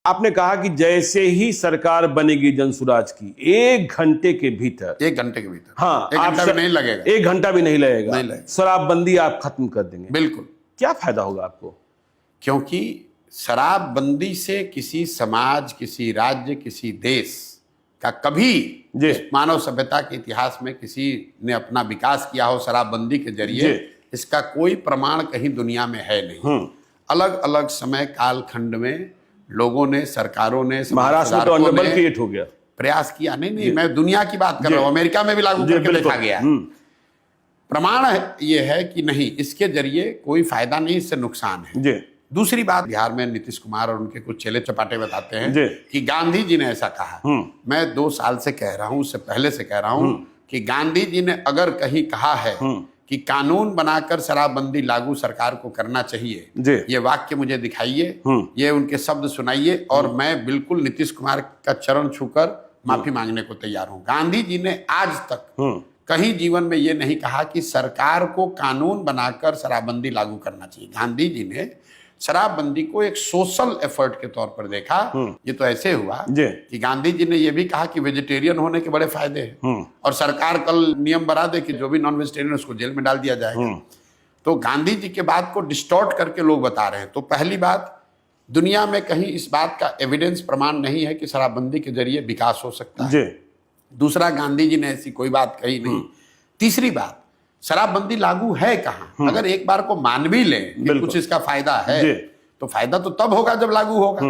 आपने कहा कि जैसे ही सरकार बनेगी जनसुराज की 1 घंटे के भीतर, 1 घंटे के भीतर, हाँ, 1 घंटा भी नहीं लगेगा, 1 घंटा भी नहीं लगेगा, नहीं लगेगा। शराबबंदी आप खत्म कर देंगे। बिल्कुल। क्या फायदा होगा आपको? क्योंकि शराबबंदी से किसी समाज, किसी राज्य, किसी देश का कभी इस मानव सभ्यता के इतिहास में किसी ने अपना विकास किया हो शराबबंदी के जरिए, इसका कोई प्रमाण कहीं दुनिया में है नहीं। अलग अलग समय कालखंड में लोगों ने, सरकारों ने, महाराष्ट्र में तो अनडबल क्रिएट हो गया, प्रयास किया। नहीं, मैं दुनिया की बात कर रहा हूं, अमेरिका में भी लागू करके देखा गया। प्रमाण ये है कि नहीं, इसके जरिए कोई फायदा नहीं, इससे नुकसान है। दूसरी बात, बिहार में नीतीश कुमार और उनके कुछ चेले चपाटे बताते हैं कि गांधी जी ने ऐसा कहा। मैं 2 साल से कह रहा हूं, उससे पहले से कह रहा हूं कि गांधी जी ने अगर कहीं कहा है कि कानून बनाकर शराबबंदी लागू सरकार को करना चाहिए, ये वाक्य मुझे दिखाइए, ये उनके शब्द सुनाइए, और मैं बिल्कुल नीतीश कुमार का चरण छूकर माफी मांगने को तैयार हूं। गांधी जी ने आज तक कहीं जीवन में ये नहीं कहा कि सरकार को कानून बनाकर शराबबंदी लागू करना चाहिए। गांधी जी ने शराबबंदी को एक सोशल एफर्ट के तौर पर देखा। ये तो ऐसे हुआ कि गांधी जी ने यह भी कहा कि वेजिटेरियन होने के बड़े फायदे हैं, और सरकार कल नियम बना दे कि जो भी नॉन वेजिटेरियन उसको जेल में डाल दिया जाएगा। तो गांधी जी के बात को डिस्टॉर्ट करके लोग बता रहे हैं। तो पहली बात, दुनिया में कहीं इस बात का एविडेंस, प्रमाण नहीं है कि शराबबंदी के जरिए विकास हो सकता है। दूसरा, गांधी जी ने ऐसी कोई बात कही नहीं। तीसरी बात, शराबबंदी लागू है कहां? अगर एक बार को मान भी ले कि कुछ इसका फायदा है, तो फायदा तो तब होगा जब लागू होगा।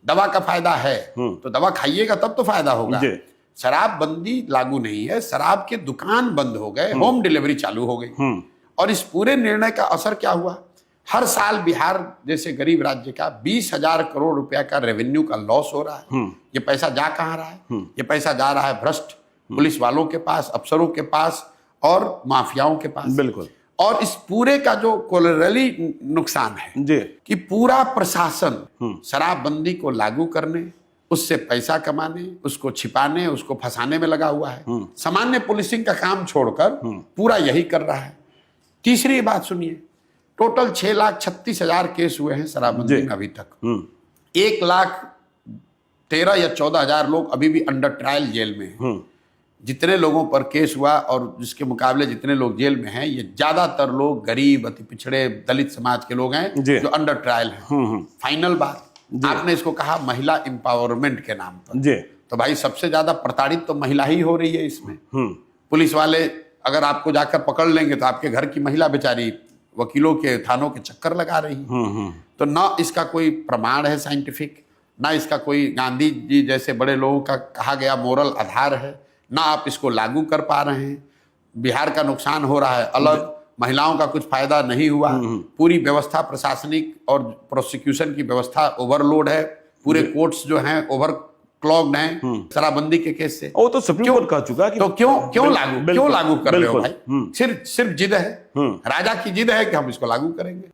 दवा का फायदा है तो दवा खाइएगा तब तो फायदा होगा। शराबबंदी लागू नहीं है, शराब के दुकान बंद हो गए, होम डिलीवरी चालू हो गई। और इस पूरे निर्णय का असर क्या हुआ? हर साल बिहार जैसे गरीब राज्य का 20,000 करोड़ रुपया का रेवेन्यू का लॉस हो रहा है। ये पैसा जा कहां रहा है? ये पैसा जा रहा है भ्रष्ट पुलिस वालों के पास, अफसरों के पास और माफियाओं के पास। बिल्कुल। और इस पूरे का जो कोलैटरली नुकसान है कि पूरा प्रशासन शराबबंदी को लागू करने, उससे पैसा कमाने, उसको छिपाने, उसको फंसाने में लगा हुआ है। सामान्य पुलिसिंग का काम छोड़कर पूरा यही कर रहा है। तीसरी बात सुनिए, टोटल 6,36,000 केस हुए हैं शराबबंदी में अभी तक। 1,13,000 या 14,000 लोग अभी भी अंडर ट्रायल जेल में हैं। जितने लोगों पर केस हुआ और जिसके मुकाबले जितने लोग जेल में हैं, ये ज्यादातर लोग गरीब, अति पिछड़े, दलित समाज के लोग हैं जो अंडर ट्रायल हैं। फाइनल बात, आपने इसको कहा महिला एम्पावरमेंट के नाम पर, तो भाई सबसे ज्यादा प्रताड़ित तो महिला ही हो रही है इसमें। पुलिस वाले अगर आपको जाकर पकड़ लेंगे तो आपके घर की महिला बेचारी वकीलों के, थानों के चक्कर लगा रही है। तो ना इसका कोई प्रमाण है साइंटिफिक, ना इसका कोई गांधी जी जैसे बड़े लोगों का कहा गया मोरल आधार है, ना आप इसको लागू कर पा रहे हैं। बिहार का नुकसान हो रहा है अलग, महिलाओं का कुछ फायदा नहीं हुआ। पूरी व्यवस्था, प्रशासनिक और प्रोसिक्यूशन की व्यवस्था ओवरलोड है। पूरे कोर्ट्स जो हैं ओवर क्लॉग्ड हैं शराबबंदी के केस से। वो तो सुप्रीम कोर्ट कह चुका कि तो क्यों लागू कर रहे हो भाई? सिर्फ जिद है, राजा की जिद है कि हम इसको लागू करेंगे।